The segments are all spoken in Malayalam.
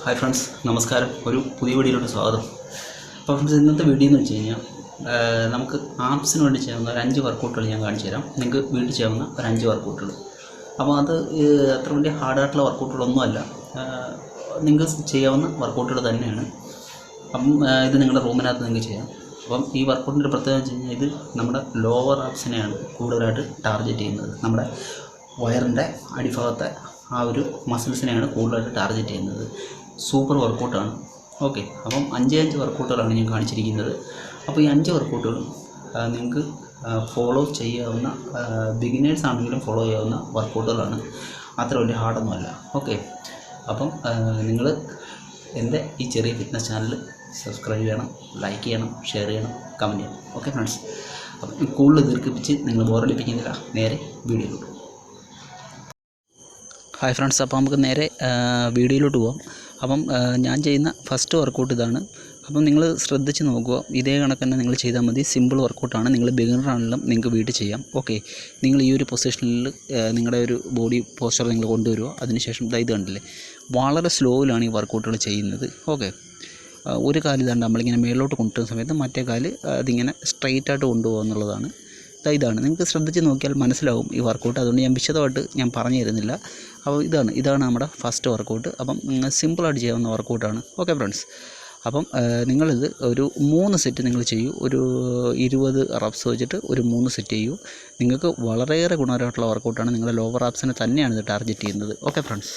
ഹായ് ഫ്രണ്ട്സ്, നമസ്കാരം. ഒരു പുതിയ വീഡിയോയിലോട്ട് സ്വാഗതം. അപ്പോൾ ഫ്രണ്ട്സ്, ഇന്നത്തെ വീഡിയോ എന്ന് വെച്ച് കഴിഞ്ഞാൽ നമുക്ക് ആപ്സിന് വേണ്ടി ചെയ്യാവുന്ന ഒരു 5 വർക്കൗട്ടുകൾ ഞാൻ കാണിച്ചു തരാം. നിങ്ങൾക്ക് വീട്ടിൽ ചെയ്യാവുന്ന ഒരു 5 വർക്കൗട്ടുകൾ. അപ്പോൾ അത് അത്ര വലിയ ഹാർഡായിട്ടുള്ള വർക്കൗട്ടുകളൊന്നുമല്ല, നിങ്ങൾക്ക് ചെയ്യാവുന്ന വർക്കൗട്ടുകൾ തന്നെയാണ്. അപ്പം ഇത് നിങ്ങളുടെ റൂമിനകത്ത് നിങ്ങൾക്ക് ചെയ്യാം. അപ്പം ഈ വർക്കൗട്ടിൻ്റെ പ്രത്യേകത വെച്ച് കഴിഞ്ഞാൽ ഇത് നമ്മുടെ ലോവർ ആപ്സിനെയാണ് കൂടുതലായിട്ട് ടാർഗറ്റ് ചെയ്യുന്നത്. നമ്മുടെ വയറിൻ്റെ അടിഭാഗത്തെ ആ ഒരു മസിൽസിനെയാണ് കൂടുതലായിട്ട് ടാർഗറ്റ് ചെയ്യുന്നത്. സൂപ്പർ വർക്കൗട്ടാണ്. ഓക്കെ, അപ്പം 5 വർക്കൗട്ടുകളാണ് ഞാൻ കാണിച്ചിരിക്കുന്നത്. അപ്പോൾ ഈ 5 വർക്കൗട്ടുകളും നിങ്ങൾക്ക് ഫോളോ ചെയ്യാവുന്ന, ബിഗിനേഴ്സ് ആണെങ്കിലും ഫോളോ ചെയ്യാവുന്ന വർക്കൗട്ടുകളാണ്. അത്ര വലിയ ഹാർഡൊന്നുമല്ല. ഓക്കെ, അപ്പം നിങ്ങൾ എൻ്റെ ഈ ചെറിയ ഫിറ്റ്നസ് ചാനൽ സബ്സ്ക്രൈബ് ചെയ്യണം, ലൈക്ക് ചെയ്യണം, ഷെയർ ചെയ്യണം, കമൻറ്റ് ചെയ്യണം. ഓക്കെ ഫ്രണ്ട്സ്, അപ്പം കൂടുതൽ ദീർഘിപ്പിച്ച് നിങ്ങൾ ബോറടിപ്പിക്കുന്നില്ല, നേരെ വീഡിയോയിലോട്ട്. ഹായ് ഫ്രണ്ട്സ്, അപ്പോൾ നമുക്ക് നേരെ വീഡിയോയിലോട്ട് പോകാം. അപ്പം ഞാൻ ചെയ്യുന്ന ഫസ്റ്റ് വർക്കൗട്ട് ഇതാണ്. അപ്പം നിങ്ങൾ ശ്രദ്ധിച്ച് നോക്കുക, ഇതേ കണക്ക് തന്നെ നിങ്ങൾ ചെയ്താൽ മതി. സിമ്പിൾ വർക്കൗട്ടാണ്. നിങ്ങൾ ബിഗിനറാണെങ്കിലും നിങ്ങൾക്ക് വീട്ടിൽ ചെയ്യാം. ഓക്കെ, നിങ്ങൾ ഈ ഒരു പൊസിഷനിൽ നിങ്ങളുടെ ഒരു ബോഡി പോസ്ചർ നിങ്ങൾ കൊണ്ടുവരിക. അതിനുശേഷം ഇത് കണ്ടില്ലേ, വളരെ സ്ലോയിലാണ് ഈ വർക്കൗട്ടുകൾ ചെയ്യുന്നത്. ഓക്കെ, ഒരു കാല് ഇതാണ്ട് നമ്മളിങ്ങനെ മേളിലോട്ട് കൊണ്ടുവരുന്ന സമയത്ത് മറ്റേ കാല് അതിങ്ങനെ സ്ട്രെയിറ്റായിട്ട് കൊണ്ടുപോകുക എന്നുള്ളതാണ്. ഇതാണ്, നിങ്ങൾക്ക് ശ്രദ്ധിച്ച് നോക്കിയാൽ മനസ്സിലാവും ഈ വർക്കൗട്ട്. അതുകൊണ്ട് ഞാൻ വിശദമായിട്ട് ഞാൻ പറഞ്ഞു തരുന്നില്ല. അപ്പോൾ ഇതാണ് നമ്മുടെ ഫസ്റ്റ് വർക്കൗട്ട്. അപ്പം സിമ്പിളായിട്ട് ചെയ്യാവുന്ന വർക്കൗട്ടാണ്. ഓക്കെ ഫ്രണ്ട്സ്, അപ്പം നിങ്ങളിത് ഒരു 3 സെറ്റ് നിങ്ങൾ ചെയ്യൂ. ഒരു 20 റബ്സ് വെച്ചിട്ട് ഒരു 3 സെറ്റ് ചെയ്യൂ. നിങ്ങൾക്ക് വളരെയേറെ ഗുണകരമായിട്ടുള്ള വർക്കൗട്ടാണ്. നിങ്ങളുടെ ലോവർ ആപ്സിനെ തന്നെയാണ് ഇത് ടാർഗറ്റ് ചെയ്യുന്നത്. ഓക്കെ ഫ്രണ്ട്സ്,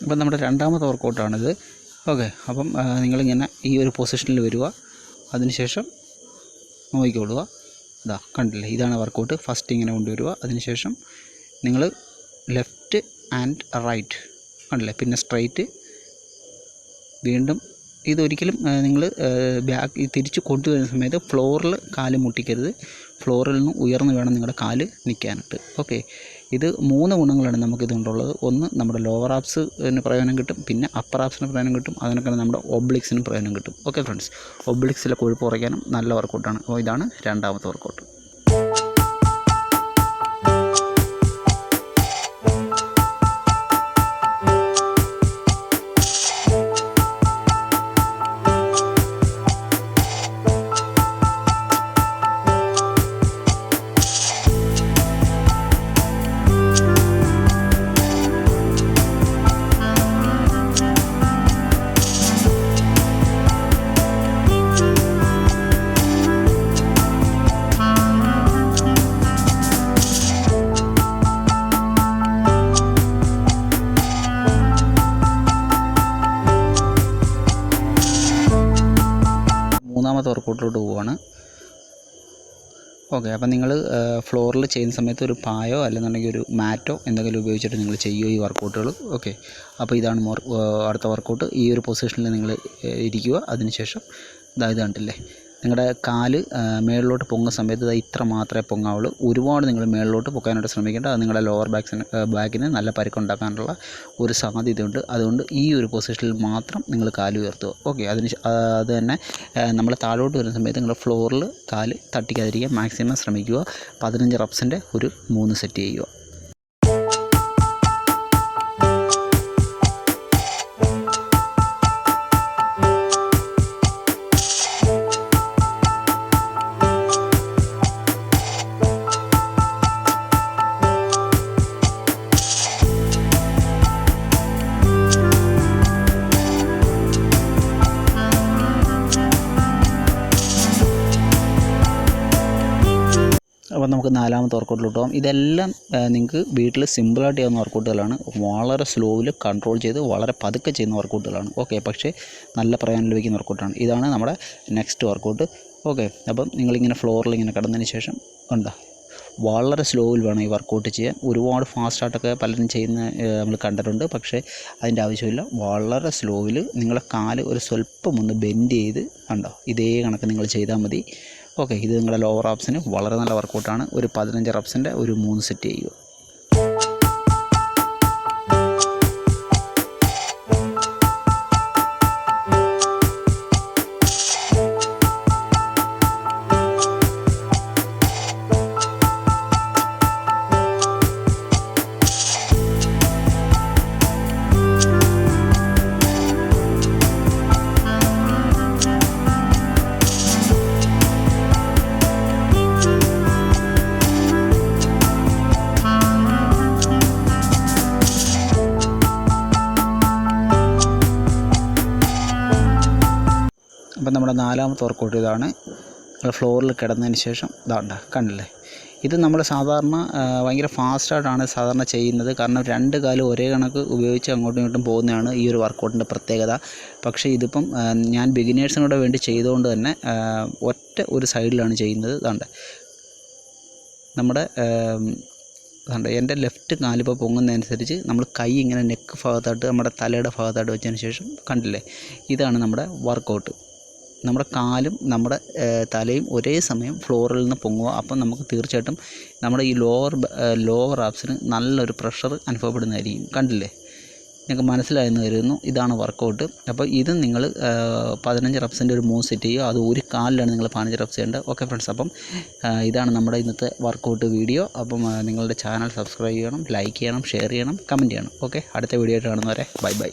അപ്പം നമ്മുടെ രണ്ടാമത്തെ വർക്കൗട്ടാണിത്. ഓക്കെ, അപ്പം നിങ്ങളിങ്ങനെ ഈ ഒരു പൊസിഷനിൽ വരിക. അതിനുശേഷം നോക്കിക്കൊള്ളുക. കണ്ടില്ലേ, ഇതാണ് വർക്കൗട്ട്. ഫസ്റ്റ് ഇങ്ങനെ കൊണ്ടുവരിക. അതിനുശേഷം നിങ്ങൾ ലെഫ്റ്റ് ആൻഡ് റൈറ്റ് കണ്ടില്ലേ, പിന്നെ സ്ട്രൈറ്റ്. വീണ്ടും ഇതൊരിക്കലും നിങ്ങൾ ബാക്ക് തിരിച്ച് കൊണ്ടുവരുന്ന സമയത്ത് ഫ്ലോറിൽ കാല് മുട്ടിക്കരുത്. ഫ്ലോറിൽ നിന്ന് ഉയർന്നു വേണം നിങ്ങളുടെ കാല് നിൽക്കാനായിട്ട്. ഓക്കെ, ഇത് 3 ഗുണങ്ങളാണ് നമുക്കിതുകൊണ്ടുള്ളത്. ഒന്ന്, നമ്മുടെ ലോവർ ആപ്സിന് പ്രയോജനം കിട്ടും. പിന്നെ അപ്പർ ആപ്സിന് പ്രയോജനം കിട്ടും. അതിനൊക്കെ നമ്മുടെ ഒബ്ലിക്സിനും പ്രയോജനം കിട്ടും. ഓക്കെ ഫ്രണ്ട്സ്, ഒബ്ലിക്സിലെ കൊഴുപ്പ് കുറയ്ക്കാനും നല്ല വർക്കൗട്ടാണ്. അപ്പോൾ ഇതാണ് രണ്ടാമത്തെ വർക്കൗട്ട്. മൂന്നാമത്തെ വർക്കൗട്ടിലോട്ട് പോവുകയാണ്. ഓക്കെ, അപ്പം നിങ്ങൾ ഫ്ലോറിൽ ചെയ്യുന്ന സമയത്ത് ഒരു പായോ അല്ലെന്നുണ്ടെങ്കിൽ ഒരു മാറ്റോ എന്തെങ്കിലും ഉപയോഗിച്ചിട്ട് നിങ്ങൾ ചെയ്യുമോ ഈ വർക്കൗട്ടുകൾ. ഓക്കെ, അപ്പോൾ ഇതാണ് അടുത്ത വർക്കൗട്ട്. ഈ ഒരു പൊസിഷനിൽ നിങ്ങൾ ഇരിക്കുക. അതിനുശേഷം ഇത് കണ്ടില്ലേ, നിങ്ങളുടെ കാല് മേളിലോട്ട് പൊങ്ങുന്ന സമയത്ത് ഇത്ര മാത്രമേ പൊങ്ങാവുള്ളൂ. ഒരുപാട് നിങ്ങൾ മേളിലോട്ട് പൊക്കാനായിട്ട് ശ്രമിക്കേണ്ട. അത് നിങ്ങളുടെ ലോവർ ബാക്കിന് നല്ല പരിക്കുണ്ടാക്കാനുള്ള ഒരു സാധ്യതയുണ്ട്. അതുകൊണ്ട് ഈ ഒരു പൊസിഷനിൽ മാത്രം നിങ്ങൾ കാല് ഉയർത്തുക. ഓക്കെ, അത് തന്നെ നമ്മൾ താഴോട്ട് വരുന്ന സമയത്ത് നിങ്ങൾ ഫ്ലോറിൽ കാല് തട്ടിക്കാതിരിക്കാൻ മാക്സിമം ശ്രമിക്കുക. 15 റബ്സിൻ്റെ ഒരു 3 സെറ്റ് ചെയ്യുക. അപ്പോൾ നമുക്ക് നാലാമത്തെ വർക്കൗട്ടിലോട്ട് പോകാം. ഇതെല്ലാം നിങ്ങൾക്ക് വീട്ടിൽ സിമ്പിളായിട്ട് ചെയ്യുന്ന വർക്കൗട്ടുകളാണ്. വളരെ സ്ലോയിൽ കൺട്രോൾ ചെയ്ത് വളരെ പതുക്കെ ചെയ്യുന്ന വർക്കൗട്ടുകളാണ്. ഓക്കെ, പക്ഷേ നല്ല പ്രയോജനം ലഭിക്കുന്ന വർക്കൗട്ടാണ്. ഇതാണ് നമ്മുടെ നെക്സ്റ്റ് വർക്കൗട്ട്. ഓക്കെ, അപ്പം നിങ്ങളിങ്ങനെ ഫ്ലോറിൽ ഇങ്ങനെ കിടന്നതിന് ശേഷം വളരെ സ്ലോയിൽ വേണം ഈ വർക്കൗട്ട് ചെയ്യാൻ. ഒരുപാട് ഫാസ്റ്റായിട്ടൊക്കെ പലരും ചെയ്യുന്ന നമ്മൾ കണ്ടിട്ടുണ്ട്. പക്ഷേ അതിൻ്റെ ആവശ്യമില്ല. വളരെ സ്ലോയിൽ നിങ്ങളെ കാല് ഒരു സ്വല്പം ഒന്ന് ബെൻഡ് ചെയ്ത് കണ്ടോ, ഇതേ കണക്ക് നിങ്ങൾ ചെയ്താൽ മതി. ഓക്കെ, ഇത് നിങ്ങളുടെ ലോവർ ആപ്സിന് വളരെ നല്ല വർക്കൗട്ടാണ്. ഒരു 15 റെപ്സിൻ്റെ ഒരു 3 സെറ്റ് ചെയ്യുക. അപ്പം നമ്മുടെ 4ാമത്തെ വർക്കൗട്ട് ഇതാണ്. നമ്മൾ ഫ്ലോറിൽ കിടന്നതിന് ശേഷം ഇതാണ്ട കണ്ടില്ലേ. ഇത് നമ്മൾ സാധാരണ ഭയങ്കര ഫാസ്റ്റായിട്ടാണ് സാധാരണ ചെയ്യുന്നത്. കാരണം 2 കാലും ഒരേ കണക്ക് ഉപയോഗിച്ച് അങ്ങോട്ടും ഇങ്ങോട്ടും പോകുന്നതാണ് ഈ ഒരു വർക്കൗട്ടിൻ്റെ പ്രത്യേകത. പക്ഷേ ഇതിപ്പം ഞാൻ ബിഗിനേഴ്സിനോട് വേണ്ടി ചെയ്തുകൊണ്ട് തന്നെ ഒറ്റ ഒരു സൈഡിലാണ് ചെയ്യുന്നത്. ഇതാണ്ട് നമ്മുടെ എൻ്റെ ലെഫ്റ്റ് കാലിപ്പോൾ പൊങ്ങുന്നതനുസരിച്ച് നമ്മൾ കൈ ഇങ്ങനെ നെക്ക് ഭാഗത്തായിട്ട് നമ്മുടെ തലയുടെ ഭാഗത്തായിട്ട് വെച്ചതിന് ശേഷം കണ്ടില്ലേ, ഇതാണ് നമ്മുടെ വർക്കൗട്ട്. നമ്മുടെ കാലും നമ്മുടെ തലയും ഒരേ സമയം ഫ്ലോറിൽ നിന്ന് പൊങ്ങുക. അപ്പം നമുക്ക് തീർച്ചയായിട്ടും നമ്മുടെ ഈ ലോവർ ആപ്സിന് നല്ലൊരു പ്രഷർ അനുഭവപ്പെടുന്നതായിരിക്കും. കണ്ടില്ലേ, നിങ്ങൾക്ക് മനസ്സിലായെന്ന് കരുതുന്നു. ഇതാണ് വർക്കൗട്ട്. അപ്പോൾ ഇത് നിങ്ങൾ 15 റെപ്സിൻ്റെ ഒരു 3 സെറ്റ് ചെയ്യുക. അത് ഒരു കാലിലാണ് നിങ്ങൾ 15 റെപ്സ് ചെയ്യേണ്ടത്. ഓക്കെ ഫ്രണ്ട്സ്, അപ്പം ഇതാണ് നമ്മുടെ ഇന്നത്തെ വർക്കൗട്ട് വീഡിയോ. അപ്പം നിങ്ങളുടെ ചാനൽ സബ്സ്ക്രൈബ് ചെയ്യണം, ലൈക്ക് ചെയ്യണം, ഷെയർ ചെയ്യണം, കമൻറ്റ് ചെയ്യണം. ഓക്കെ, അടുത്ത വീഡിയോ ആയിട്ട് കാണുന്നവരെ ബൈ ബൈ.